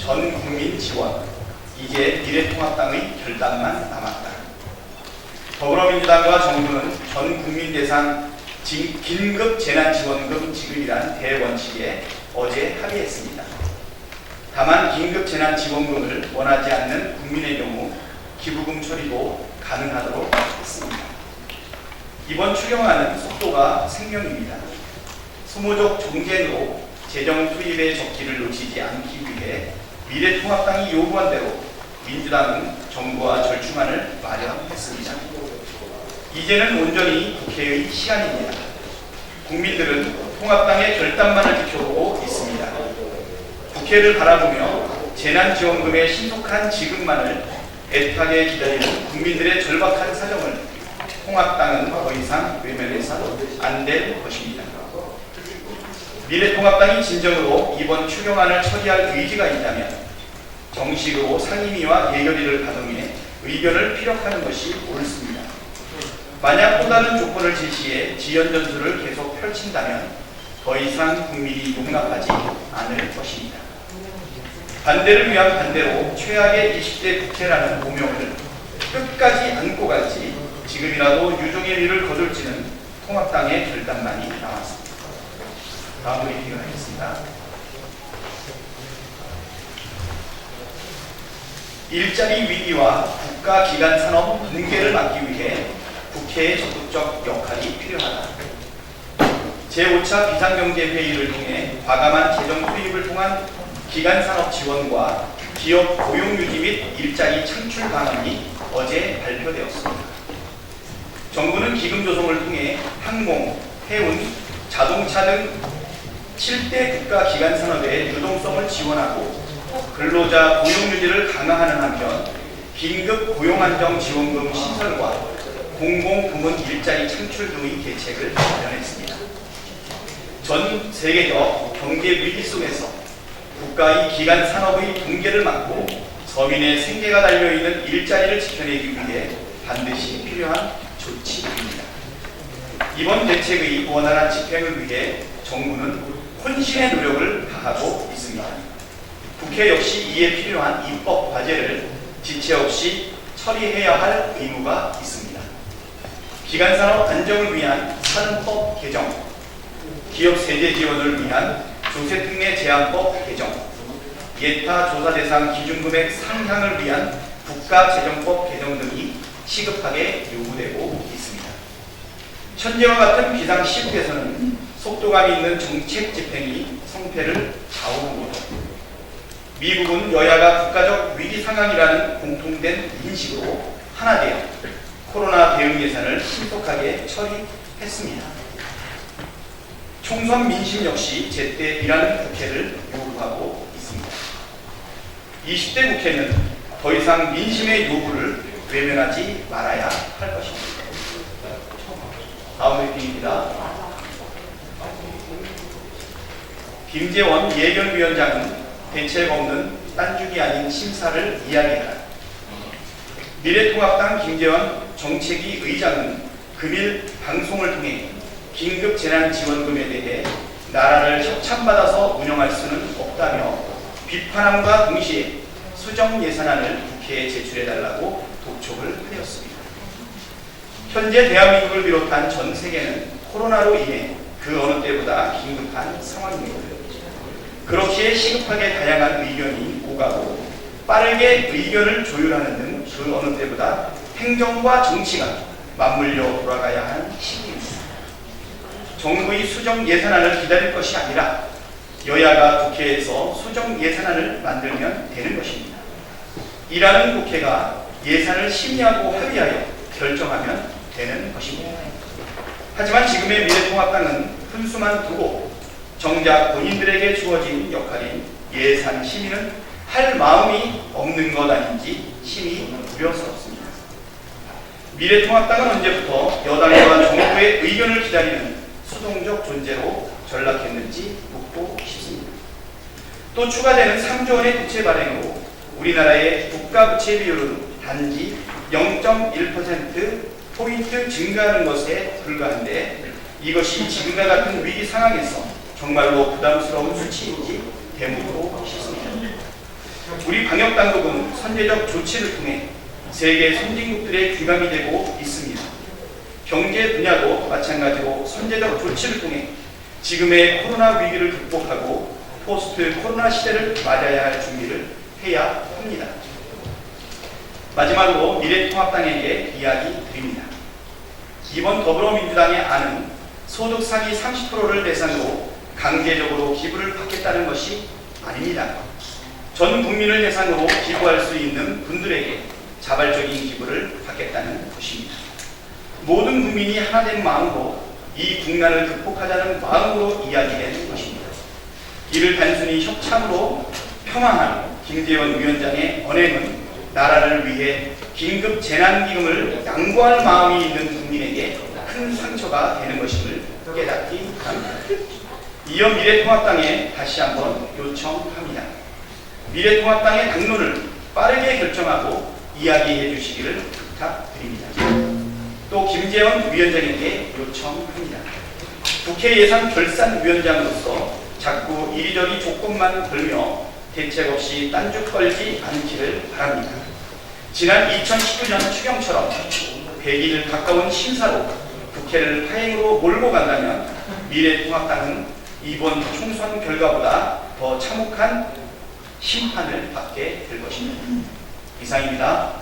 전 국민 지원, 이제 미래통합당의 결단만 남았다. 더불어민주당과 정부는 전 국민 대상 긴급 재난지원금 지급이란 대원칙에 어제 합의했습니다. 다만 긴급 재난지원금을 원하지 않는 국민의 경우 기부금 처리도 가능하도록 했습니다. 이번 추경안은 속도가 생명입니다. 소모적 정쟁으로 재정 투입의 적기를 놓치지 않기 위해 미래통합당이 요구한 대로 민주당은 정부와 절충안을 마련했습니다. 이제는 온전히 국회의 시간입니다. 국민들은 통합당의 결단만을 지켜보고 있습니다. 국회를 바라보며 재난지원금의 신속한 지급만을 애타게 기다리는 국민들의 절박한 사정을 통합당은 더 이상 외면해서 안 될 것입니다. 미래통합당이 진정으로 이번 추경안을 처리할 의지가 있다면 정식으로 상임위와 예결위를 가동해 의견을 피력하는 것이 옳습니다. 만약 또 다른 조건을 제시해 지연전술을 계속 펼친다면 더 이상 국민이 용납하지 않을 것입니다. 반대를 위한 반대로 최악의 20대 국회라는 오명을 끝까지 안고 갈지 지금이라도 유종의 미를 거둘지는 통합당의 결단만이 남았습니다. 다음 브리핑을 하겠습니다. 일자리 위기와 국가기관 산업 붕괴를 막기 위해 국회의 적극적 역할이 필요하다. 제5차 비상경제회의를 통해 과감한 재정 투입을 통한 기간산업 지원과 기업 고용유지 및 일자리 창출 방안이 어제 발표되었습니다. 정부는 기금 조성을 통해 항공, 해운, 자동차 등 7대 국가기관산업의 유동성을 지원하고 근로자 고용유지를 강화하는 한편 긴급 고용안정지원금 신설과 공공부문 일자리 창출 등의 대책을 마련했습니다. 전 세계적 경제 위기 속에서 국가의 기간 산업의 붕괴를 막고 서민의 생계가 달려있는 일자리를 지켜내기 위해 반드시 필요한 조치입니다. 이번 대책의 원활한 집행을 위해 정부는 혼신의 노력을 다하고 있습니다. 국회 역시 이에 필요한 입법 과제를 지체 없이 처리해야 할 의무가 있습니다. 기간산업 안정을 위한 산법 개정, 기업 세제 지원을 위한 조세특례 제한법 개정, 예타 조사 대상 기준금액 상향을 위한 국가재정법 개정 등이 시급하게 요구되고 있습니다. 현재와 같은 비상시국에서는 속도감 있는 정책 집행이 성패를 좌우합니다. 미국은 여야가 국가적 위기 상황이라는 공통된 인식으로 하나 되어 코로나 대응 예산을 신속하게 처리했습니다. 총선 민심 역시 제때 일하는 국회를 요구하고 있습니다. 20대 국회는 더 이상 민심의 요구를 외면하지 말아야 할 것입니다. 다음 브리핑입니다. 김재원 예결위원장은 대책 없는 딴죽이 아닌 심사를 이야기하라. 미래통합당 김재원 정책위 의장은 금일 방송을 통해 긴급 재난지원금에 대해 나라를 협찬받아서 운영할 수는 없다며 비판함과 동시에 수정 예산안을 국회에 제출해달라고 독촉을 하였습니다. 현재 대한민국을 비롯한 전 세계는 코로나로 인해 그 어느 때보다 긴급한 상황입니다. 그렇기에 시급하게 다양한 의견이 오가고 빠르게 의견을 조율하는 등 그 어느 때보다 행정과 정치가 맞물려 돌아가야 하는 시기입니다. 정부의 수정 예산안을 기다릴 것이 아니라 여야가 국회에서 수정 예산안을 만들면 되는 것입니다. 일하는 국회가 예산을 심의하고 합의하여 결정하면 되는 것입니다. 하지만 지금의 미래통합당은 훈수만 두고 정작 본인들에게 주어진 역할인 예산 심의는 할 마음이 없는 것 아닌지 심히 우려스럽습니다. 미래통합당은 언제부터 여당과 정부의 의견을 기다리는 수동적 존재로 전락했는지 묻고 싶습니다. 또 추가되는 3조 원의 부채 발행으로 우리나라의 국가부채 비율은 단지 0.1%포인트 증가하는 것에 불과한데 이것이 지금과 같은 위기 상황에서 정말로 부담스러운 수치인지 되묻고 싶습니다. 우리 방역당국은 선제적 조치를 통해 세계 선진국들의 귀감이 되고 있습니다. 경제 분야도 마찬가지로 선제적 조치를 통해 지금의 코로나 위기를 극복하고 포스트 코로나 시대를 맞아야 할 준비를 해야 합니다. 마지막으로 미래통합당에게 이야기 드립니다. 이번 더불어민주당의 안은 소득 상위 30%를 대상으로 강제적으로 기부를 받겠다는 것이 아닙니다. 전 국민을 대상으로 기부할 수 있는 분들에게 자발적인 기부를 받겠다는 것입니다. 모든 국민이 하나된 마음으로 이 국난을 극복하자는 마음으로 이야기된 것입니다. 이를 단순히 협참으로 평화한 김재원 위원장의 언행은 나라를 위해 긴급 재난기금을 양보할 마음이 있는 국민에게 큰 상처가 되는 것임을 깨닫기 바랍니다. 이어 미래통합당에 다시 한번 요청합니다. 미래통합당의 당론을 빠르게 결정하고 이야기해 주시기를 부탁드립니다. 또 김재원 위원장에게 요청합니다. 국회 예산결산위원장으로서 자꾸 이리저리 조건만 걸며 대책 없이 딴죽 걸지 않기를 바랍니다. 지난 2019년 추경처럼 100일 가까운 심사로 국회를 파행으로 몰고 간다면 미래통합당은 이번 총선 결과보다 더 참혹한 심판을 받게 될 것입니다. 이상입니다.